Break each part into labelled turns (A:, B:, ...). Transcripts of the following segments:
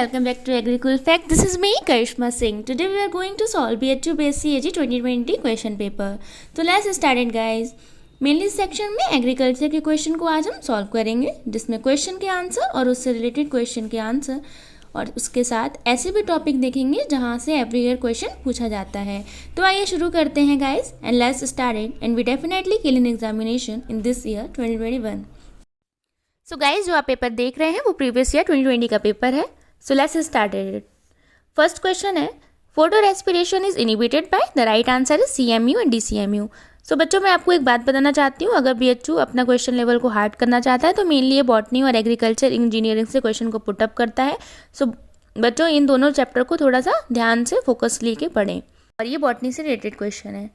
A: welcome back to Agricultural Fact. This is me, Karishma Singh. Today we are going to solve BHU BSc AG 2020 question paper. तो let's start it guys. Mainly इस section में agriculture के question को आज हम solve करेंगे, जिसमें question के आंसर और उससे रिलेटेड क्वेश्चन के आंसर और उसके साथ ऐसे भी टॉपिक देखेंगे जहाँ से एवरी ईयर क्वेश्चन पूछा जाता है. तो आइए शुरू करते हैं guys and let's start it and we definitely kill in examination in this year 2021. So guys जो आप पेपर देख रहे हैं वो प्रीवियस ईयर 2020 का पेपर है. So let's start it. First question है photo respiration is inhibited by. The right answer is CMU and DCMU. So बच्चों मैं आपको एक बात बताना चाहती हूँ, अगर BHU अपना क्वेश्चन लेवल को हार्ड करना चाहता है तो मेनली ये बॉटनी और एग्रीकल्चर इंजीनियरिंग से क्वेश्चन को पुटअप करता है. सो बच्चों इन दोनों चैप्टर को थोड़ा सा ध्यान से फोकस लेके पढ़ें, और ये बॉटनी से रिलेटेड क्वेश्चन है.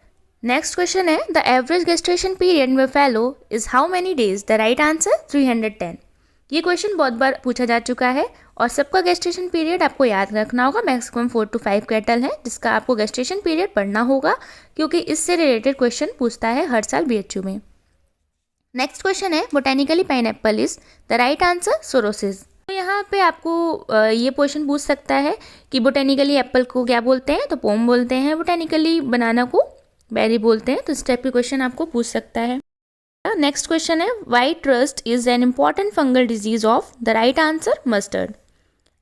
A: नेक्स्ट क्वेश्चन है the average gestation period in fellow is how many days. The right answer 310. ये क्वेश्चन बहुत बार पूछा जा चुका है और सबका गेस्टेशन पीरियड आपको याद रखना होगा. मैक्सिमम 4 to 5 कैटल है जिसका आपको गेस्टेशन पीरियड पढ़ना होगा, क्योंकि इससे रिलेटेड क्वेश्चन पूछता है हर साल BHU में. नेक्स्ट क्वेश्चन है botanically pineapple is. The right answer sorosis. तो यहाँ पे आपको ये क्वेश्चन पूछ सकता है कि बोटेनिकली एप्पल को क्या बोलते हैं, तो पोम बोलते हैं. बोटेनिकली बनाना को बेरी बोलते हैं. तो इस टाइप के क्वेश्चन आपको पूछ सकता है. नेक्स्ट क्वेश्चन है white rust is an important fungal disease of. The right answer mustard.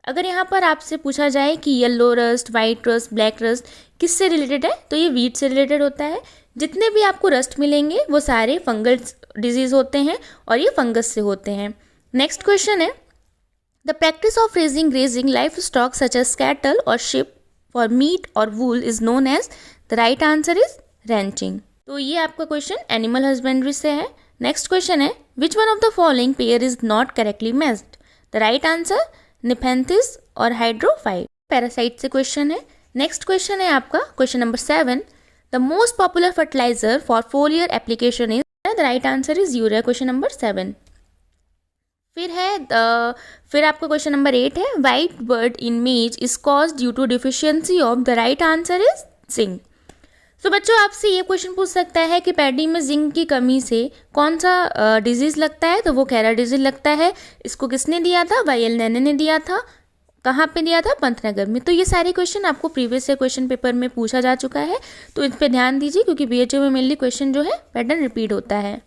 A: अगर यहाँ पर आपसे पूछा जाए कि yellow rust, white rust, black rust किससे रिलेटेड है, तो ये वीट से रिलेटेड होता है. जितने भी आपको रस्ट मिलेंगे वो सारे फंगल डिजीज होते हैं और ये फंगस से होते हैं. नेक्स्ट क्वेश्चन है the practice of raising grazing life stock such as cattle और शिप फॉर मीट और wool is known as. The right answer is ranching. तो ये आपका क्वेश्चन एनिमल हस्बेंड्री से है. नेक्स्ट क्वेश्चन है which one of the following pair is not correctly matched. The right answer Nepenthes और hydrophyte. Parasite से question है. Next question है आपका question number 7. The most popular fertiliser for foliar application is. The right answer is urea. Question number 7. फिर आपका question number 8 है white bud in maize is caused due to deficiency of. The right answer is zinc. तो बच्चों आपसे ये question पूछ सकता है कि पैडी में जिंक की कमी से कौन सा डिजीज़ लगता है, तो वो खैरा डिजीज लगता है. इसको किसने दिया था, YL नैने ने दिया था. कहाँ पे दिया था, पंतनगर में. तो ये सारे क्वेश्चन आपको प्रीवियस ईयर क्वेश्चन पेपर में पूछा जा चुका है, तो इस पर ध्यान दीजिए क्योंकि BHU में मेनली क्वेश्चन जो है पैटर्न रिपीट होता है.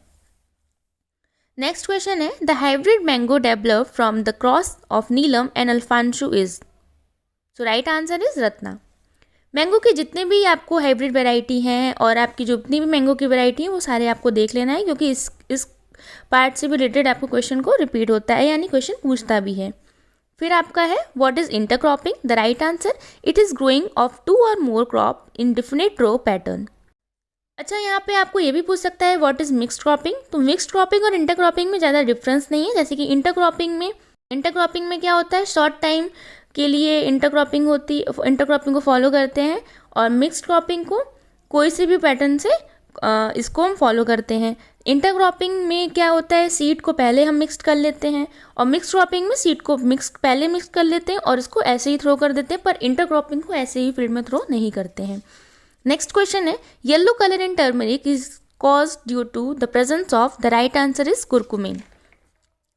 A: नेक्स्ट क्वेश्चन है the hybrid mango develop from the cross of Neelam and Alphonso is. So right answer is Ratna. Mango के जितने भी आपको हाइब्रिड वैरायटी हैं और आपकी जितनी भी मैंगो की वैरायटी है वो सारे आपको देख लेना है, क्योंकि इस पार्ट से भी रिलेटेड आपको क्वेश्चन को रिपीट होता है, यानी क्वेश्चन पूछता भी है. फिर आपका है what is intercropping. The right answer it is growing of 2 or more crop in definite row pattern. अच्छा यहाँ पे आपको ये भी पूछ सकता है व्हाट इज मिक्स्ड क्रॉपिंग. तो मिक्स्ड क्रॉपिंग और इंटरक्रॉपिंग में ज़्यादा डिफरेंस नहीं है. जैसे कि इंटरक्रॉपिंग में क्या होता है, शॉर्ट टाइम के लिए इंटरक्रॉपिंग को फॉलो करते हैं, और मिक्स्ड क्रॉपिंग को कोई से भी पैटर्न से इसको हम फॉलो करते हैं. इंटरक्रॉपिंग में क्या होता है, सीड को पहले हम मिक्स कर लेते हैं, और मिक्स्ड क्रॉपिंग में सीड को पहले मिक्स कर लेते हैं और इसको ऐसे ही थ्रो कर देते हैं, पर इंटरक्रॉपिंग को ऐसे ही फील्ड में थ्रो नहीं करते हैं. नेक्स्ट क्वेश्चन है yellow colour in turmeric is caused due to the presence of. The right answer is curcumin.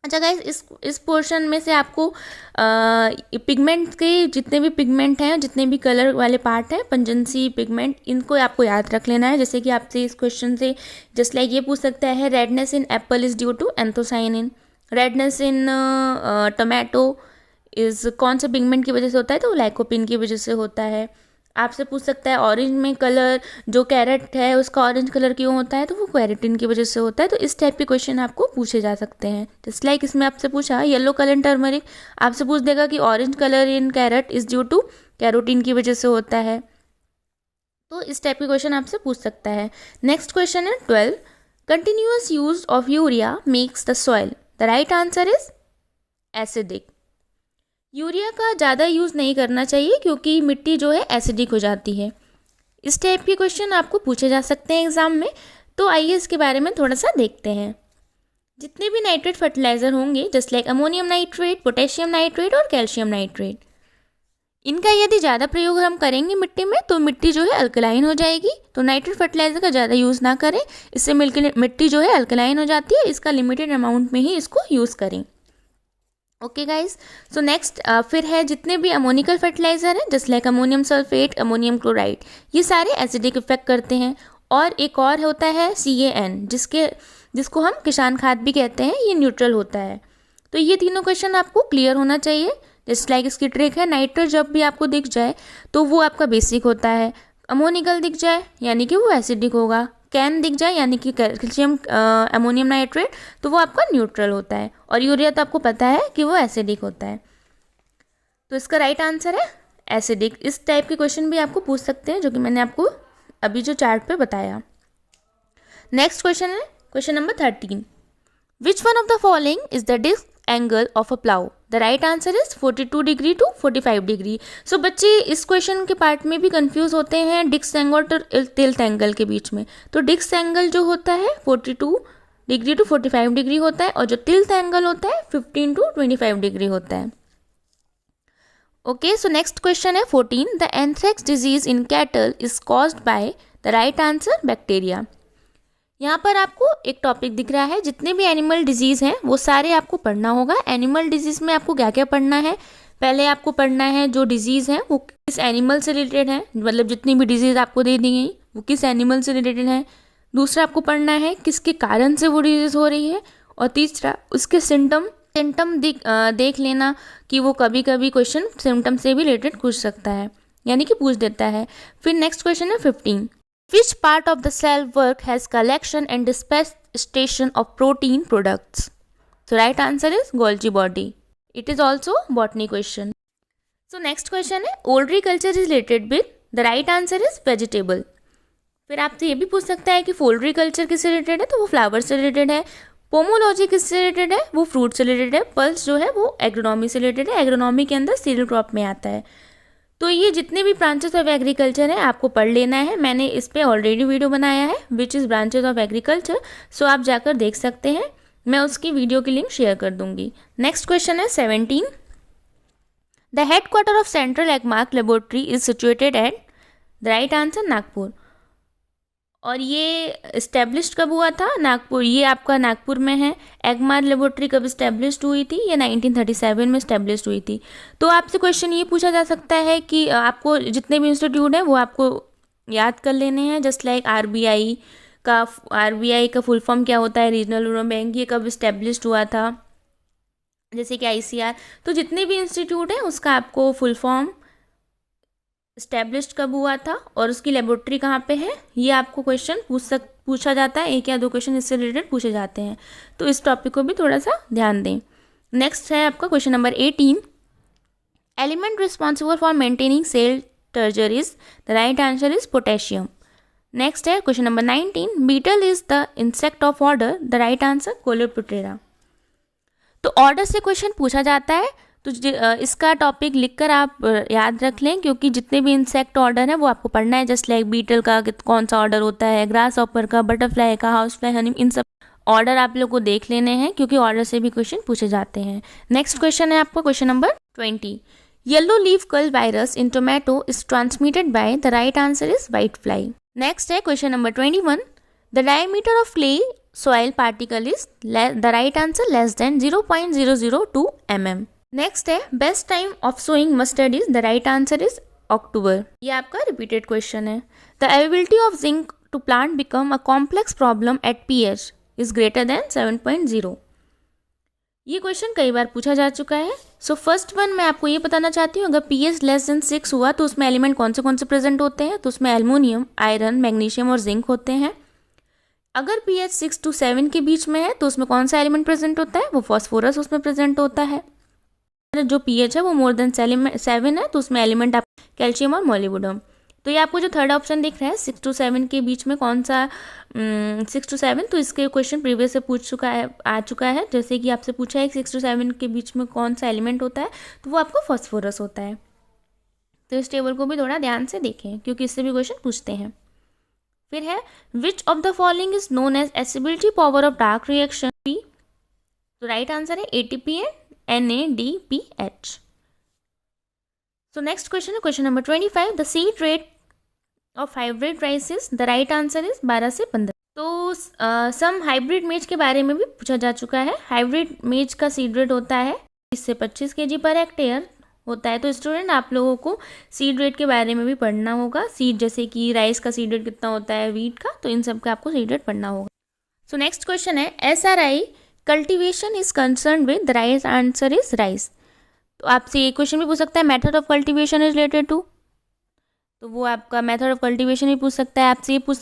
A: अच्छा गाइस इस पोर्शन में से आपको पिगमेंट के जितने भी पिगमेंट हैं, जितने भी कलर वाले पार्ट हैं, पंजेंसी पिगमेंट, इनको आपको याद रख लेना है. जैसे कि आपसे इस क्वेश्चन से जस्ट लाइक ये पूछ सकता है redness in apple is due to anthocyanin. Redness in tomato is कौन से पिगमेंट की वजह से होता है, तो लाइकोपिन की वजह से होता है. आपसे पूछ सकता है ऑरेंज में कलर जो कैरेट है उसका ऑरेंज कलर क्यों होता है, तो वो कैरेटिन की वजह से होता है. तो इस टाइप के क्वेश्चन आपको पूछे जा सकते हैं. जस्ट लाइक इसमें आपसे पूछा येलो कलर इन टर्मरिक, आपसे पूछ देगा कि orange colour in carrot is due to carotene की वजह से होता है. तो इस टाइप के क्वेश्चन आपसे पूछ सकता है. नेक्स्ट क्वेश्चन है 12 continuous use of urea makes the soil. The right answer is acidic. Urea का ज़्यादा यूज़ नहीं करना चाहिए क्योंकि मिट्टी जो है एसिडिक हो जाती है. इस टाइप के क्वेश्चन आपको पूछे जा सकते हैं एग्जाम में. तो आइए इसके बारे में थोड़ा सा देखते हैं. जितने भी नाइट्रेट फर्टिलाइजर होंगे just like ammonium nitrate, potassium nitrate और कैल्शियम नाइट्रेट, इनका यदि ज़्यादा प्रयोग हम करेंगे मिट्टी में तो मिट्टी जो है अल्कलाइन हो जाएगी. तो नाइट्रेट फर्टिलाइजर का ज़्यादा यूज़ ना करें, इससे मिट्टी जो है अल्कलाइन हो जाती है. इसका लिमिटेड अमाउंट में ही इसको यूज़ करें. ओके गाइस, सो नेक्स्ट फिर है जितने भी अमोनिकल फर्टिलाइजर हैं just like ammonium sulphate, ammonium chloride, ये सारे एसिडिक इफेक्ट करते हैं। और एक और होता है CAN जिसको हम किसान खाद भी कहते हैं, ये न्यूट्रल होता है। तो ये तीनों क्वेश्चन आपको क्लियर होना चाहिए। जस्ट लाइक इसकी ट्रिक है, नाइट्रेट जब भी आपको दिख जाए तो वो आपका बेसिक होता है, अमोनिकल दिख जाए यानी कि वो एसिडिक होगा, कैन दिख जाए यानी कि कैल्शियम अमोनियम नाइट्रेट तो वो आपका न्यूट्रल होता है, और यूरिया तो आपको पता है कि वो एसिडिक होता है। तो इसका राइट आंसर है एसिडिक। इस टाइप के क्वेश्चन भी आपको पूछ सकते हैं, जो कि मैंने आपको अभी जो चार्ट पे बताया। नेक्स्ट क्वेश्चन है question number 13। Which one of the following is the disc angle of a plough? The right answer is 42 degree to 45 degree. So बच्चे इस क्वेश्चन के पार्ट में भी कंफ्यूज होते हैं डिस्क एंगल और टिल्ट एंगल के बीच में। तो डिस्क एंगल जो होता है 42 डिग्री टू 45 डिग्री होता है, और जो टिल्ट एंगल होता है 15 टू 25 डिग्री होता है। ओके, सो नेक्स्ट क्वेश्चन है 14। The anthrax disease in cattle is caused by the right answer bacteria. यहाँ पर आपको एक टॉपिक दिख रहा है, जितने भी एनिमल डिजीज़ हैं वो सारे आपको पढ़ना होगा। एनिमल डिजीज़ में आपको क्या क्या पढ़ना है? पहले आपको पढ़ना है जो डिजीज़ है वो किस एनिमल से रिलेटेड है, मतलब जितनी भी डिजीज़ आपको दे दी गई वो किस एनिमल से रिलेटेड है। दूसरा आपको पढ़ना है किसके कारण से वो डिजीज़ हो रही है, और तीसरा उसके सिम्टम देख लेना कि वो कभी कभी क्वेश्चन सिम्टम से भी रिलेटेड पूछ सकता है, यानी कि पूछ देता है। फिर नेक्स्ट क्वेश्चन है 15। Which part of the cell work has collection and dispensation of protein products? So right answer is Golgi body. It is also botany question. So next question है Olericulture is related with, the right answer is vegetable. फिर आपसे ये भी पूछ सकता है कि Floriculture किससे रिलेटेड है, तो वो फ्लावर से रिलेटेड है। पोमोलॉजी किससे रिलेटेड है, वो फ्रूट से रिलेटेड है। पल्स जो है वो एग्रोनॉमी से रिलेटेड है, एग्रोनॉमी के अंदर सीरियल क्रॉप में आता है। तो ये जितने भी ब्रांचेस ऑफ एग्रीकल्चर है आपको पढ़ लेना है। मैंने इस पर ऑलरेडी वीडियो बनाया है which is branches of agriculture, so आप जाकर देख सकते हैं, मैं उसकी वीडियो की लिंक शेयर कर दूंगी। नेक्स्ट क्वेश्चन है 17। The headquarter of central Agmark laboratory is situated at, the right answer Nagpur. और ये इस्टेब्लिश्ड कब हुआ था? नागपुर, ये आपका नागपुर में है। एगमार्क लेबोरेटरी कब इस्टेब्लिश्ड हुई थी? ये 1937 में इस्टेब्लिश्ड हुई थी। तो आपसे क्वेश्चन ये पूछा जा सकता है कि आपको जितने भी इंस्टीट्यूट हैं वो आपको याद कर लेने हैं। जस्ट लाइक आरबीआई का फुल फॉर्म क्या होता है, रीजनल रूरल बैंक, ये कब इस्टेब्लिश्ड हुआ था, जैसे कि ICR। तो जितने भी इंस्टीट्यूट हैं उसका आपको फुल फॉर्म, इस्टेब्लिश्ड कब हुआ था और उसकी लेबोरेटरी कहाँ पे है, ये आपको क्वेश्चन पूछा जाता है। 1 या 2 क्वेश्चन इससे रिलेटेड पूछे जाते हैं, तो इस टॉपिक को भी थोड़ा सा ध्यान दें। नेक्स्ट है आपका question number 18। Element responsible for maintaining cell turgidity, the right answer is potassium. Next है question number 19। Beetle is the insect of order, the right answer coleoptera. तो ऑर्डर से क्वेश्चन पूछा जाता है, तो इसका टॉपिक लिखकर आप याद रख लें, क्योंकि जितने भी इंसेक्ट ऑर्डर है वो आपको पढ़ना है। जस्ट लाइक बीटल का कौन सा ऑर्डर होता है, ग्रास हॉपर का, बटरफ्लाई का, हाउस फ्लाई, हनी, इन सब ऑर्डर आप लोग को देख लेने हैं, क्योंकि ऑर्डर से भी क्वेश्चन पूछे जाते हैं। नेक्स्ट क्वेश्चन है आपका question number 20। Yellow leaf curl virus in tomato is transmitted by, the right answer is white fly. Next है question number 21। The diameter of clay soil particle is the right answer less than 0.002 mm. Next है best time of sowing mustard is, the right answer is October. ये आपका repeated question है। The availability of zinc to plant become a complex problem at pH is greater than 7.0। ये question कई बार पूछा जा चुका है। सो फर्स्ट वन मैं आपको ये बताना चाहती हूँ, अगर pH लेस देन 6 हुआ तो उसमें एलिमेंट कौन से प्रेजेंट होते हैं, तो उसमें एल्युमिनियम, आयरन, मैग्नीशियम और जिंक होते हैं। अगर pH 6 to 7 के बीच में है तो उसमें कौन सा एलिमेंट प्रेजेंट होता है, वो फॉस्फोरस उसमें प्रेजेंट होता है। जो pH है वो मोर देन 7 है तो उसमें एलिमेंट आप कैल्शियम और मोलिब्डेनम। तो ये आपको जो थर्ड ऑप्शन दिख रहा है 6 to 7 के बीच में कौन सा 6 to 7, तो इसके क्वेश्चन प्रीवियस से आ चुका है। जैसे कि आपसे पूछा है 6 to 7 के बीच में कौन सा एलिमेंट होता है, तो वो आपको फॉस्फोरस होता है। तो इस टेबल को भी थोड़ा ध्यान से देखें, क्योंकि इससे भी क्वेश्चन पूछते हैं। फिर है which of the following is known as assimilatory power of dark reaction P, तो राइट आंसर है ATP and NADPH। So next question है question number 25। The seed rate of hybrid rice is, the right answer is 12 से 15। तो सम hybrid मेज के बारे में भी पूछा जा चुका है। हाइब्रिड मेज का सीड रेट होता है इससे 25 kg पर हेक्टेयर होता है। तो स्टूडेंट आप लोगों को सीड रेट के बारे में भी पढ़ना होगा। सीड जैसे कि राइस का सीड रेट कितना होता है, वीट का, तो इन सब का आपको सीड रेट पढ़ना होगा। सो नेक्स्ट क्वेश्चन है SRI cultivation is concern with, the right answer is rice. तो आपसे ये क्वेश्चन भी पूछ सकता है method of cultivation is related to, तो वो आपका मेथड ऑफ कल्टीवेशन भी पूछ सकता है। आपसे ये पूछ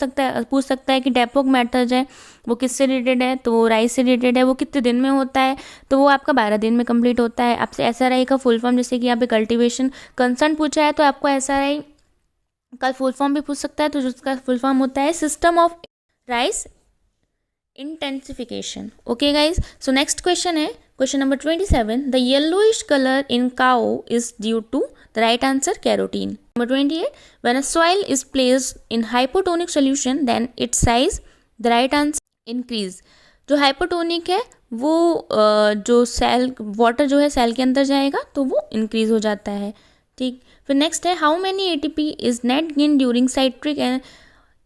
A: सकता है कि डेपोक मेथड है वो किससे रिलेटेड है, तो वो राइस से रिलेटेड है। वो कितने दिन में होता है, तो वो आपका 12 दिन में कंप्लीट होता है। आपसे SRI का फुल फॉर्म, जैसे कि यहाँ पे कल्टीवेशन कंसर्न पूछा है, तो आपको SRI का फुल फॉर्म भी पूछ सकता है, तो जिसका फुल फॉर्म होता है system of rice intensification. Okay guys, so next question है question number 27, the yellowish colour in cow is due to, the right answer carotene. Number 28, when a soil is placed in hypotonic solution then its size, the right answer increase. जो hypotonic है वो जो cell water जो है cell के अंदर जाएगा तो वो इंक्रीज हो जाता है। ठीक, फिर नेक्स्ट है how many ATP is net gain during citric and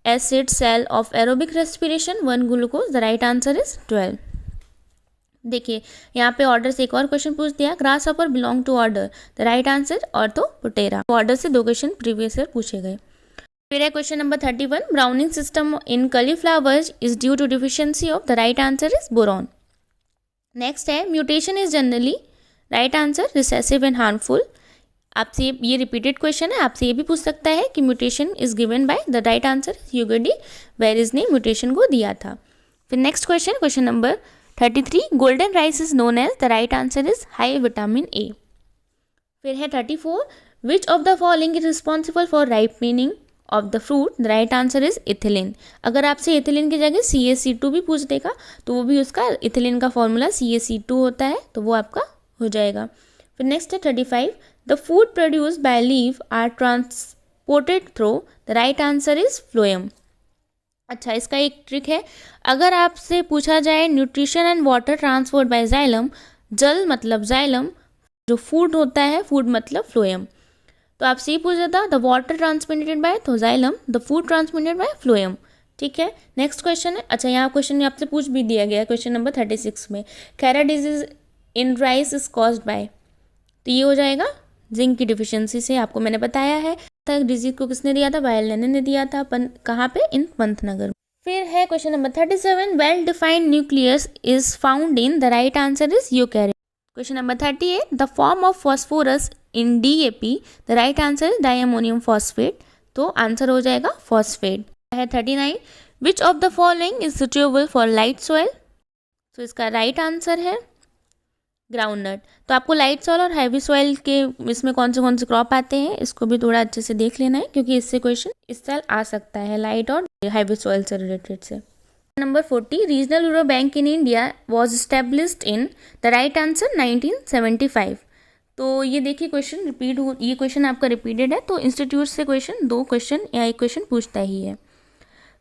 A: acid cell of aerobic respiration, 1 glucose, the right answer is 12। देखिए यहाँ पे ऑर्डर से एक और क्वेश्चन पूछ दिया, grasshopper belong to order, the right answer orthoptera. Order से 2 question previous year पूछे गए। फिर है question number 31, browning system in cauliflowers is due to deficiency of, the right answer is boron. Next है mutation is generally, right answer recessive and harmful. आपसे ये repeated question है, आपसे ये भी पूछ सकता है कि mutation is given by, the right answer Hugo de Vries ने म्यूटेशन को दिया था। फिर next question, question number 33, golden rice is known as, the right answer is high vitamin A। फिर है 34, which of the following is responsible for ripening of the fruit, the right answer is ethylene. अगर आपसे ethylene की जगह CaC2 भी पूछ देगा तो वो भी उसका इथिलीन का फॉर्मूला CaC2 होता है, तो वो आपका हो जाएगा। फिर नेक्स्ट है 35, the food produced by leaf are transported through, the right answer is phloem. अच्छा, इसका एक ट्रिक है, अगर आपसे पूछा जाए nutrition and water transport by xylem, जल मतलब जाइलम, जो फूड होता है फूड मतलब फ्लोएम, तो आपसे ये पूछ जाता द वाटर ट्रांसमिटेड बाय, तो xylem, the food transmitted by phloem. ठीक है, नेक्स्ट क्वेश्चन है, अच्छा यहाँ क्वेश्चन आपसे पूछ भी दिया गया क्वेश्चन नंबर 36 में, Khaira disease in rice is caused by, तो ये हो जाएगा जिंक की डिफिशियंसी से। आपको मैंने बताया है डिजीज को किसने दिया था, वायलेन ने दिया था, कहाँ पे, इन पंतनगर। फिर है question number 37, well defined nucleus is found in, the right answer is eukaryote. Question number 38, the form of phosphorus in DAP, the right answer is diammonium phosphate, तो आंसर हो जाएगा फॉस्फेट। है 39, विच of the following is suitable for light soil, तो इसका right answer है groundnut. तो आपको light soil और हैवी सॉइल के इसमें कौन से क्रॉप आते हैं इसको भी थोड़ा अच्छे से देख लेना है, क्योंकि इससे क्वेश्चन इस साल आ सकता है लाइट और हैवी सॉइल से रिलेटेड से। Number 40, regional euro bank in India was established in, the right answer 1975। तो ये देखिए क्वेश्चन रिपीट हो, ये क्वेश्चन आपका रिपीटेड है, तो इंस्टीट्यूट से क्वेश्चन 2 क्वेश्चन या 1 क्वेश्चन पूछता ही है।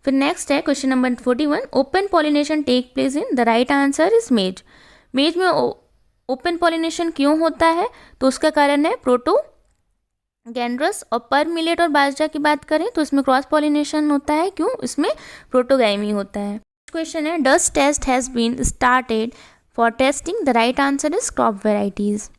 A: फिर नेक्स्ट है question number 41, open pollination take place in, the right answer is maize. Maize में ओपन पॉलिनेशन क्यों होता है, तो उसका कारण है प्रोटोगैंड्रस, और पर मिलेट और बाजरा की बात करें तो इसमें क्रॉस पॉलिनेशन होता है, क्यों, इसमें प्रोटोगाइमी होता है। क्वेश्चन है dust test has been started for testing, the right answer is crop varieties.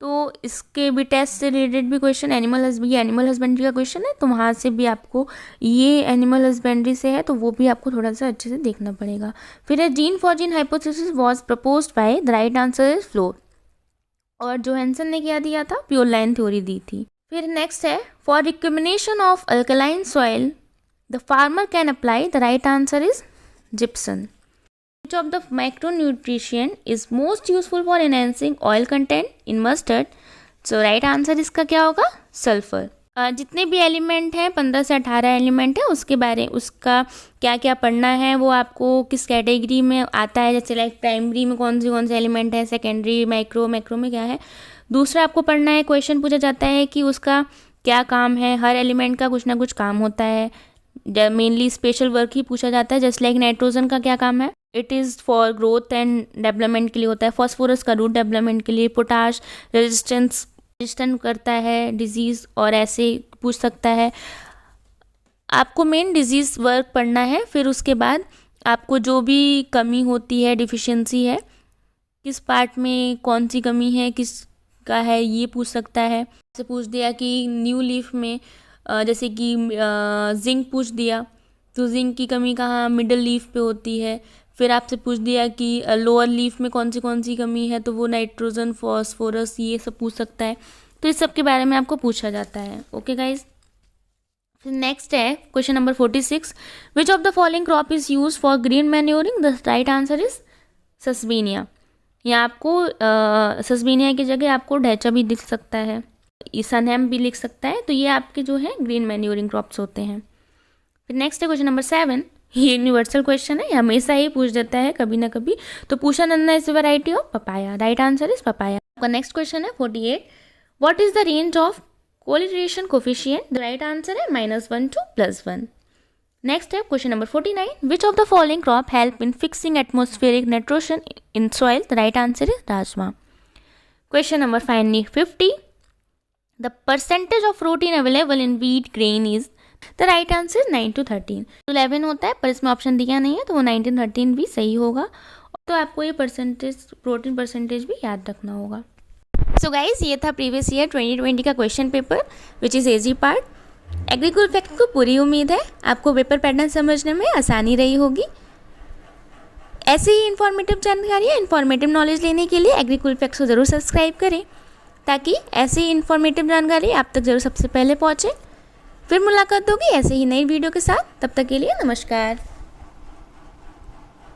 A: तो इसके भी टेस्ट से रिलेटेड भी क्वेश्चन एनिमल हस्बेंड्री का क्वेश्चन है, तो वहाँ से भी आपको ये एनिमल हस्बेंड्री से है तो वो भी आपको थोड़ा सा अच्छे से देखना पड़ेगा। फिर है gene for gene hypothesis was proposed by, the right answer is floor, और जोहानसन ने क्या दिया था, प्योर लाइन थ्योरी दी थी। फिर नेक्स्ट है for recommendation of alkaline soil the farmer can apply, the right answer is Gipson. Which of the macronutrient is most useful for enhancing oil content in mustard? So right answer इसका क्या होगा, sulphur. जितने भी element हैं 15 से 18 element है, उसका क्या क्या पढ़ना है, वो आपको किस कैटेगरी में आता है, जैसे लाइक प्राइमरी में कौन से एलिमेंट है, सेकेंडरी मैक्रो में क्या है। दूसरा आपको पढ़ना है, क्वेश्चन पूछा जाता है कि उसका क्या काम है, हर एलिमेंट का कुछ ना कुछ काम होता है, मेनली स्पेशल वर्क ही पूछा जाता है। जस्ट लाइक नाइट्रोजन का क्या काम है, it is for growth and development के लिए होता है। फॉस्फोरस का रूट डेवलपमेंट के लिए। पोटाश रेजिस्टेंट करता है डिजीज़, और ऐसे पूछ सकता है। आपको मेन डिजीज़ वर्क पढ़ना है, फिर उसके बाद आपको जो भी कमी होती है, डिफिशियंसी है, किस पार्ट में कौन सी कमी है, किसका है, ये पूछ सकता है। से पूछ दिया कि न्यू लीफ में जैसे कि जिंक पूछ दिया, तो जिंक की कमी कहाँ, मिडल लीफ पे होती है। फिर आपसे पूछ दिया कि लोअर लीफ में कौन सी कमी है, तो वो नाइट्रोजन, फॉस्फोरस, ये सब पूछ सकता है। तो इस सब के बारे में आपको पूछा जाता है। ओके गाइज, फिर नेक्स्ट है question number 46, which of the following crop is use for green manuring. The right answer is sesbania. या आपको सस्बेनिया की जगह आपको ढैचा भी दिख सकता है, सनहैम भी लिख सकता है। तो ये आपके जो है ग्रीन मैन्योरिंग क्रॉप्स होते हैं। फिर नेक्स्ट है क्वेश्चन नंबर 7, ये यूनिवर्सल क्वेश्चन है, हमेशा ही पूछ देता है कभी ना कभी। तो पूछा Nanha is variety of papaya. Right answer is papaya. आपका नेक्स्ट क्वेश्चन है 48, what is the range of correlation coefficient. The right answer है -1 to +1। नेक्स्ट है question number 49, which of the following crop help in fixing atmospheric nitrogen in soil. The right answer is rajma. Question number finally 50, the percentage of protein available in wheat grain is. The right answer 9 to 13। 11 होता है पर इसमें option दिया नहीं है, तो वो 19, 13 भी सही होगा। तो आपको ये प्रोटीन परसेंटेज भी याद रखना होगा। सो गाइस, ये था प्रीवियस ईयर 2020 का question paper which is AG part. Agricool fact को पूरी उम्मीद है आपको पेपर पैटर्न समझने में आसानी रही होगी। ऐसे ही इन्फॉर्मेटिव जानकारी या इन्फॉर्मेटिव नॉलेज लेने के लिए एग्रीकूल फैक्ट्स को ज़रूर सब्सक्राइब करें, ताकि ऐसी ही इन्फॉर्मेटिव जानकारी आप तक ज़रूर सबसे पहले पहुँचे। फिर मुलाकात होगी ऐसे ही नई वीडियो के साथ। तब तक के लिए नमस्कार।